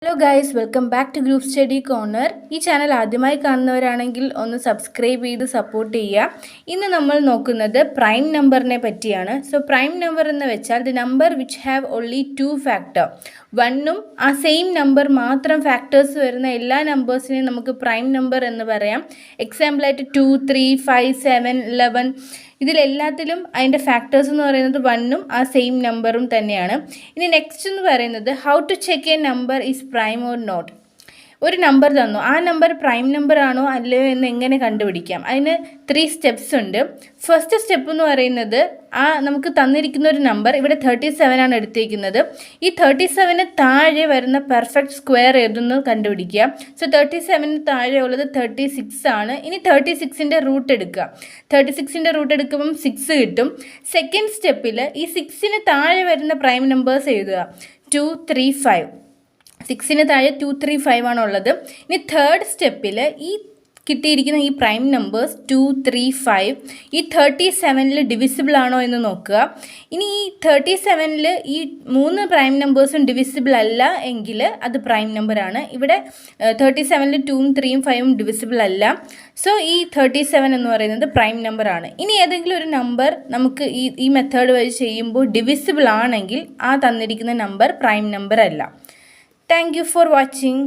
Hello guys, welcome back to group study corner. ഈ channel ആദ്യമായി കാണുന്നവരാണെങ്കിൽ ഒന്ന് സബ്സ്ക്രൈബ് ചെയ്ത് സപ്പോർട്ട് ചെയ്യുക. ഇന്ന് നമ്മൾ നോക്കുന്നത് പ്രൈം നമ്പറിനെ പറ്റിയാണ്. സോ പ്രൈം നമ്പർ എന്ന് വെച്ചാൽ the number which have only 2 factor. 1ഉം ആ സെയിം നമ്പർ മാത്രം ഫാക്ടേഴ്സ് വരുന്ന എല്ലാ നമ്പേഴ്സിനെയും നമുക്ക് പ്രൈം നമ്പർ എന്ന് പറയാം. എക്സാമ്പിളായിട്ട് 2, 3, 5, 7, 11 ഇതിലെല്ലാത്തിലും അതിൻ്റെ ഫാക്ടേഴ്സ് എന്ന് പറയുന്നത് 1ഉം ആ സെയിം നമ്പറും തന്നെയാണ്. ഇനി നെക്സ്റ്റ് എന്ന് പറയുന്നത് how to check a number is prime or not. ഒരു നമ്പർ തന്നു, ആ നമ്പർ പ്രൈം നമ്പർ ആണോ അല്ലയോ എന്ന് എങ്ങനെ കണ്ടുപിടിക്കാം? അതിന് 3 സ്റ്റെപ്സ് ഉണ്ട്. ഫസ്റ്റ് സ്റ്റെപ്പ് എന്ന് പറയുന്നത് നമുക്ക് തന്നിരിക്കുന്ന ഒരു നമ്പർ ഇവിടെ 37 ആണ് എടുത്തിരിക്കുന്നത്. ഈ 37ന് താഴെ വരുന്ന പെർഫെക്റ്റ് സ്ക്വയർ ഏതെന്ന് കണ്ടുപിടിക്കുക. സോ 37ന് താഴെ ഉള്ളത് 36 ആണ്. ഇനി 36ൻ്റെ റൂട്ട് എടുക്കുക. 36ൻ്റെ റൂട്ട് എടുക്കുമ്പം 6 കിട്ടും. സെക്കൻഡ് സ്റ്റെപ്പിൽ ഈ 6ന് താഴെ വരുന്ന പ്രൈം നമ്പേഴ്സ് എഴുതുക. 2, 3, 5. 6ന് താഴെ 2, 3, 5 ആണുള്ളത്. ഇനി തേർഡ് സ്റ്റെപ്പിൽ ഈ കിട്ടിയിരിക്കുന്ന ഈ പ്രൈം നമ്പേഴ്സ് 2, 3, 5 ഈ 37ൽ ഡിവിസിബിൾ ആണോ എന്ന് നോക്കുക. ഇനി ഈ 37ൽ ഈ 3 പ്രൈം നമ്പേഴ്സും ഡിവിസിബിൾ അല്ല എങ്കിൽ അത് പ്രൈം നമ്പറാണ്. ഇവിടെ 37ൽ 2ഉം 3ഉം 5ഉം ഡിവിസിബിൾ അല്ല. സോ ഈ 37 എന്ന് പറയുന്നത് പ്രൈം നമ്പറാണ്. ഇനി ഏതെങ്കിലും ഒരു നമ്പർ നമുക്ക് ഈ മെത്തേഡ് വഴി ചെയ്യുമ്പോൾ ഡിവിസിബിൾ ആണെങ്കിൽ ആ തന്നിരിക്കുന്ന നമ്പർ പ്രൈം നമ്പർ അല്ല. Thank you for watching.